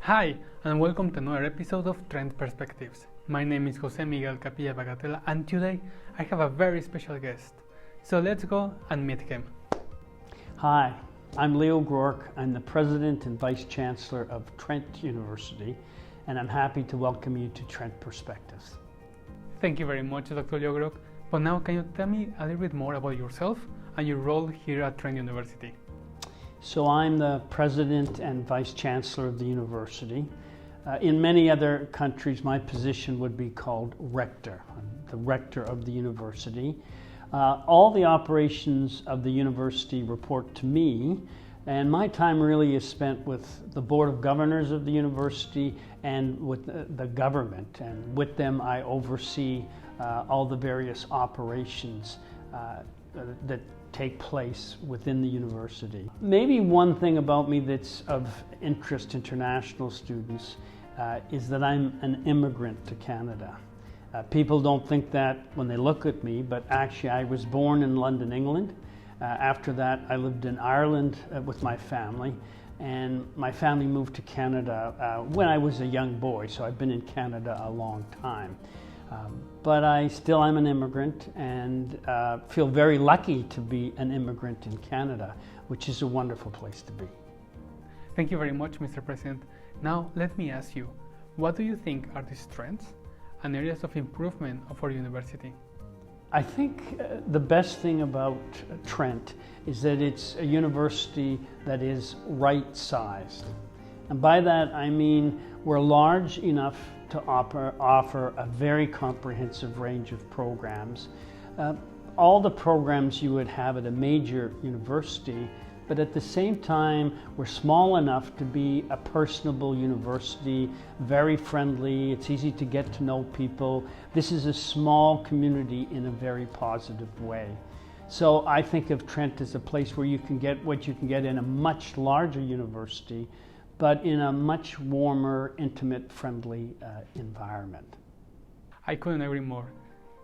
Hi, and welcome to another episode of Trent Perspectives. My name is Jose Miguel Capilla Bagatella, and today I have a very special guest. So let's go and meet him. Hi, I'm Dr Groarke. I'm the President and Vice Chancellor of Trent University, and I'm happy to welcome you to Trent Perspectives. Thank you very much, Dr. Groarke. But now can you tell me a little bit more about yourself and your role here at Trent University? So I'm the President and Vice Chancellor of the university. In many other countries, my position would be called Rector. I'm the Rector of the university. All the operations of the university report to me, and my time really is spent with the Board of Governors of the university and with the government. And with them, I oversee all the various operations that take place within the university. Maybe one thing about me that's of interest to international students is that I'm an immigrant to Canada. People don't think that when they look at me, but actually I was born in London, England. After that, I lived in Ireland with my family, and my family moved to Canada when I was a young boy, so I've been in Canada a long time. But I still am an immigrant and feel very lucky to be an immigrant in Canada, which is a wonderful place to be. Thank you very much, Mr. President. Now let me ask you, what do you think are the strengths and areas of improvement of our university? I think the best thing about Trent is that it's a university that is right-sized. And by that I mean we're large enough to offer a very comprehensive range of programs. All the programs you would have at a major university, but at the same time, we're small enough to be a personable university, very friendly, it's easy to get to know people. This is a small community in a very positive way. So I think of Trent as a place where you can get what you can get in a much larger university, but in a much warmer, intimate, friendly environment. I couldn't agree more.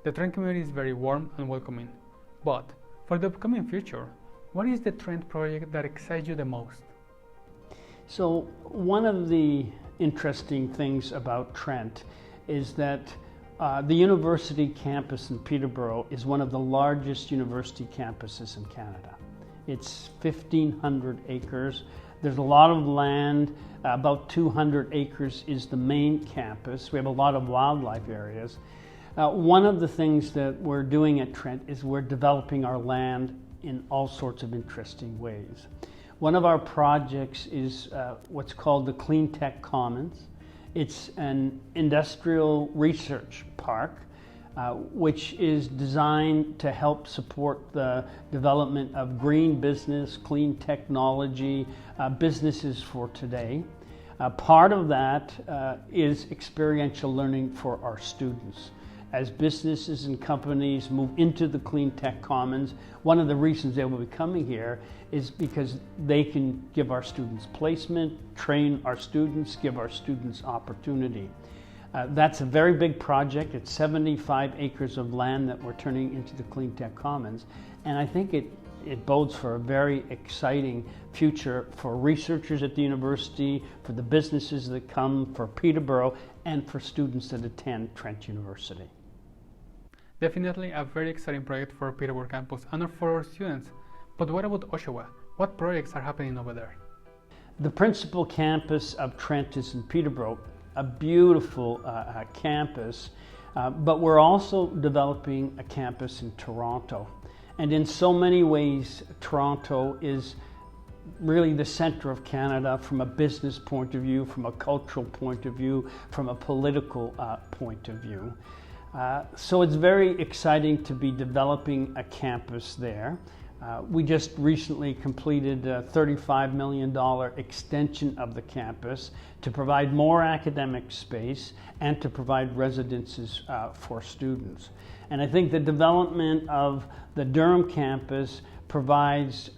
The Trent community is very warm and welcoming. But for the upcoming future, what is the Trent project that excites you the most? So one of the interesting things about Trent is that the university campus in Peterborough is one of the largest university campuses in Canada. It's 1,500 acres. There's a lot of land, about 200 acres is the main campus. We have a lot of wildlife areas. One of the things that we're doing at Trent is we're developing our land in all sorts of interesting ways. One of our projects is what's called the Clean Tech Commons. It's an industrial research park which is designed to help support the development of green business, clean technology, businesses for today. Part of that is experiential learning for our students. As businesses and companies move into the Clean Tech Commons, one of the reasons they will be coming here is because they can give our students placement, train our students, give our students opportunity. That's a very big project. It's 75 acres of land that we're turning into the Clean Tech Commons. And I think it bodes for a very exciting future for researchers at the university, for the businesses that come, for Peterborough, and for students that attend Trent University. Definitely a very exciting project for Peterborough campus and for our students. But what about Oshawa? What projects are happening over there? The principal campus of Trent is in Peterborough, a beautiful campus, but we're also developing a campus in Toronto. And in so many ways, Toronto is really the center of Canada from a business point of view, from a cultural point of view, from a political point of view. So it's very exciting to be developing a campus there. We just recently completed a $35 million extension of the campus to provide more academic space and to provide residences for students. And I think the development of the Durham campus provides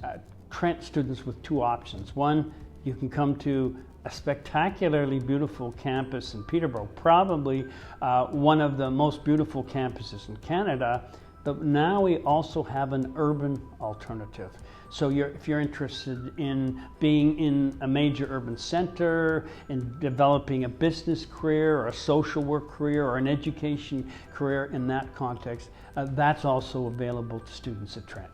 Trent students with two options. One, you can come to a spectacularly beautiful campus in Peterborough, probably one of the most beautiful campuses in Canada, but now we also have an urban alternative. So if you're interested in being in a major urban center, in developing a business career or a social work career or an education career in that context, that's also available to students at Trent.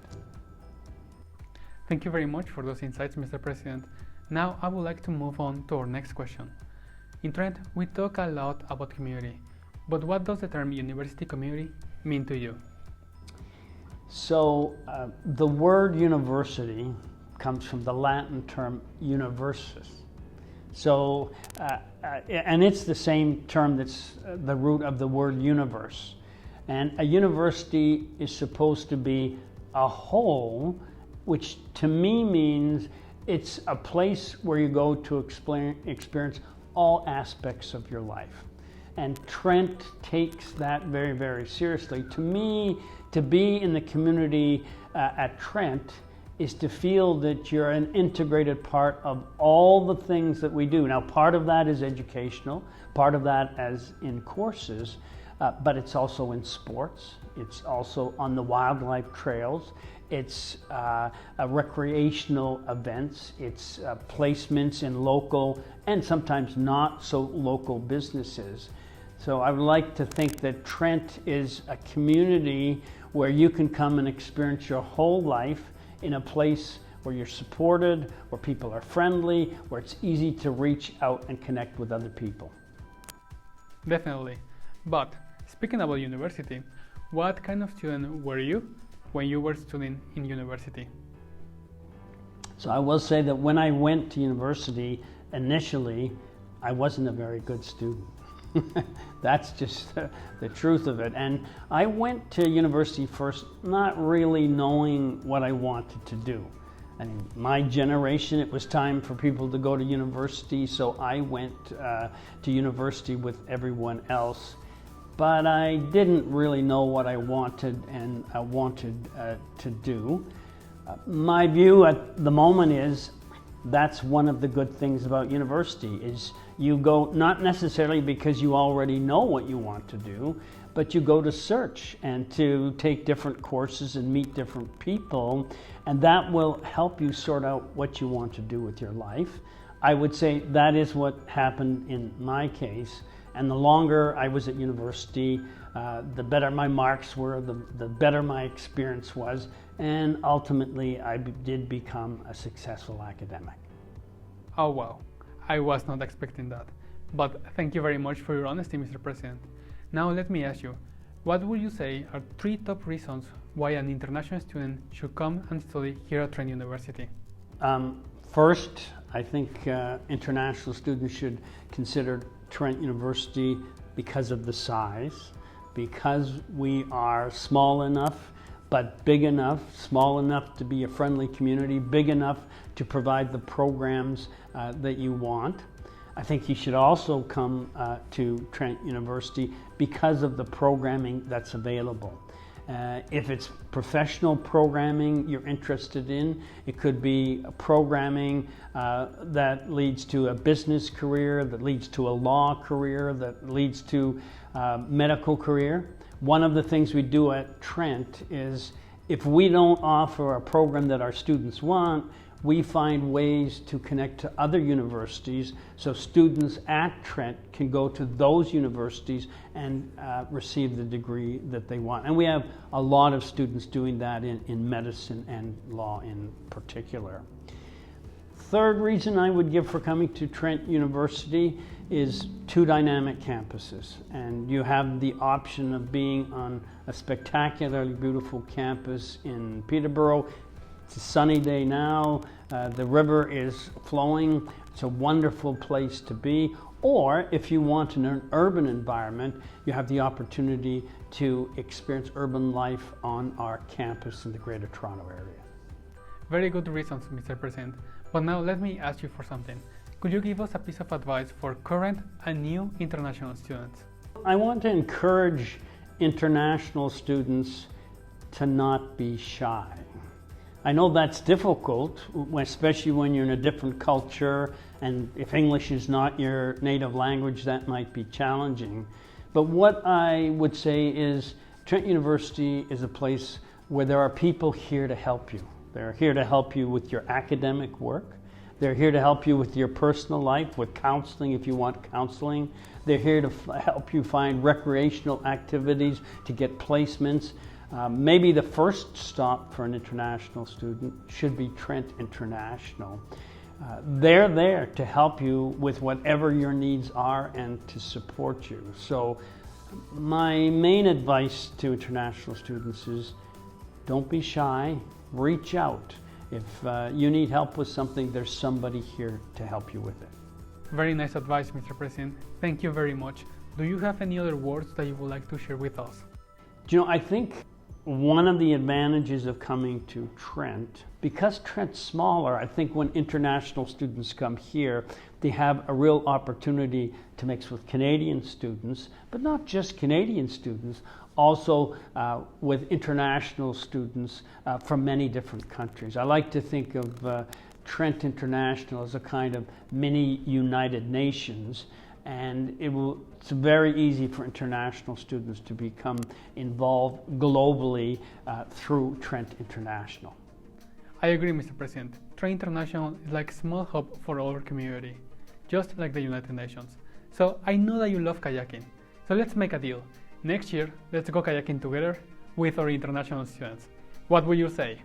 Thank you very much for those insights, Mr. President. Now I would like to move on to our next question. In Trent, we talk a lot about community, but what does the term university community mean to you? So the word university comes from the Latin term universis. So, and it's the same term that's the root of the word universe. And a university is supposed to be a whole, which to me means it's a place where you go to experience all aspects of your life. And Trent takes that very, very seriously. To me, to be in the community at Trent is to feel that you're an integrated part of all the things that we do. Now, part of that is educational, part of that as in courses, but it's also in sports. It's also on the wildlife trails. It's recreational events. It's placements in local and sometimes not so local businesses. So I would like to think that Trent is a community where you can come and experience your whole life in a place where you're supported, where people are friendly, where it's easy to reach out and connect with other people. Definitely. But speaking about university, what kind of student were you when you were studying in university? So I will say that when I went to university initially, I wasn't a very good student. That's just the truth of it. And I went to university first not really knowing what I wanted to do. I mean, my generation, it was time for people to go to university, so I went to university with everyone else. But I didn't really know what I wanted and I wanted to do. My view at the moment is that's one of the good things about university is you go not necessarily because you already know what you want to do, but you go to search and to take different courses and meet different people, and that will help you sort out what you want to do with your life. I would say that is what happened in my case, and the longer I was at university, the better my marks were, the better my experience was, and ultimately I did become a successful academic. Oh wow, I was not expecting that. But thank you very much for your honesty, Mr. President. Now let me ask you, what would you say are 3 top reasons why an international student should come and study here at Trent University? First, I think international students should consider Trent University because of the size, because we are small enough but big enough, small enough to be a friendly community, big enough to provide the programs that you want. I think you should also come to Trent University because of the programming that's available. If it's professional programming you're interested in, it could be a programming that leads to a business career, that leads to a law career, that leads to a medical career. One of the things we do at Trent is if we don't offer a program that our students want, we find ways to connect to other universities so students at Trent can go to those universities and receive the degree that they want. And we have a lot of students doing that in medicine and law in particular. Third reason I would give for coming to Trent University is 2 dynamic campuses, and you have the option of being on a spectacularly beautiful campus in Peterborough. It's a sunny day now, the river is flowing, it's a wonderful place to be. Or if you want an urban environment, you have the opportunity to experience urban life on our campus in the Greater Toronto area. Very good reasons, Mr. President. But now let me ask you for something. Could you give us a piece of advice for current and new international students? I want to encourage international students to not be shy. I know that's difficult, especially when you're in a different culture, and if English is not your native language, that might be challenging. But what I would say is Trent University is a place where there are people here to help you. They're here to help you with your academic work. They're here to help you with your personal life, with counseling if you want counseling. They're here to help you find recreational activities, to get placements. Maybe the first stop for an international student should be Trent International. They're there to help you with whatever your needs are and to support you. So my main advice to international students is don't be shy, reach out. If you need help with something, there's somebody here to help you with it. Very nice advice, Mr. President. Thank you very much. Do you have any other words that you would like to share with us? You know, I think one of the advantages of coming to Trent, because Trent's smaller, I think when international students come here, they have a real opportunity to mix with Canadian students, but not just Canadian students, also with international students from many different countries. I like to think of Trent International as a kind of mini United Nations, and it's very easy for international students to become involved globally through Trent International. I agree, Mr. President. Trent International is like a small hub for our community, just like the United Nations. So I know that you love kayaking, so let's make a deal. Next year, let's go kayaking together with our international students. What will you say?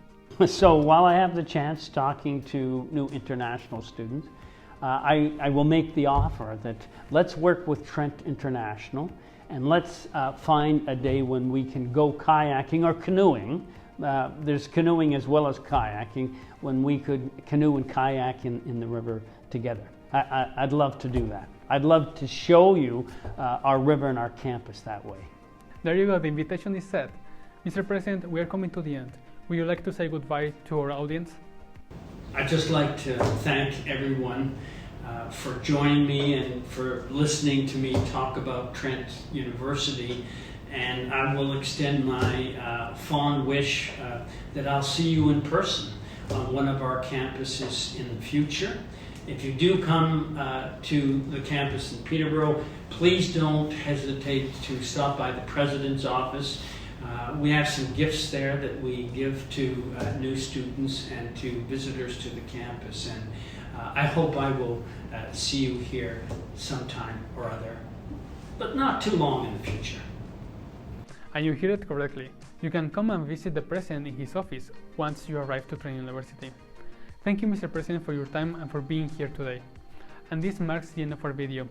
So while I have the chance talking to new international students, I will make the offer that let's work with Trent International and let's find a day when we can go kayaking or canoeing. There's canoeing as well as kayaking, when we could canoe and kayak in the river together. I'd love to do that. I'd love to show you our river and our campus that way. There you go, the invitation is set. Mr. President, we are coming to the end. Would you like to say goodbye to our audience? I'd just like to thank everyone for joining me and for listening to me talk about Trent University. And I will extend my fond wish that I'll see you in person on one of our campuses in the future. If you do come to the campus in Peterborough, please don't hesitate to stop by the President's office. We have some gifts there that we give to new students and to visitors to the campus. And I hope I will see you here sometime or other, but not too long in the future. And you hear it correctly. You can come and visit the President in his office once you arrive to Trent University. Thank you, Mr. President, for your time and for being here today. And this marks the end of our video.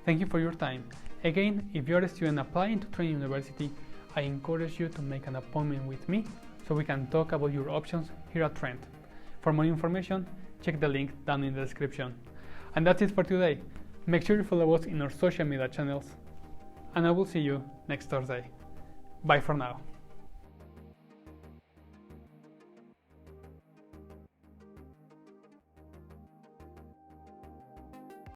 Thank you for your time. Again, if you are a student applying to Trent University, I encourage you to make an appointment with me so we can talk about your options here at Trent. For more information, check the link down in the description. And that's it for today. Make sure you follow us in our social media channels, and I will see you next Thursday. Bye for now.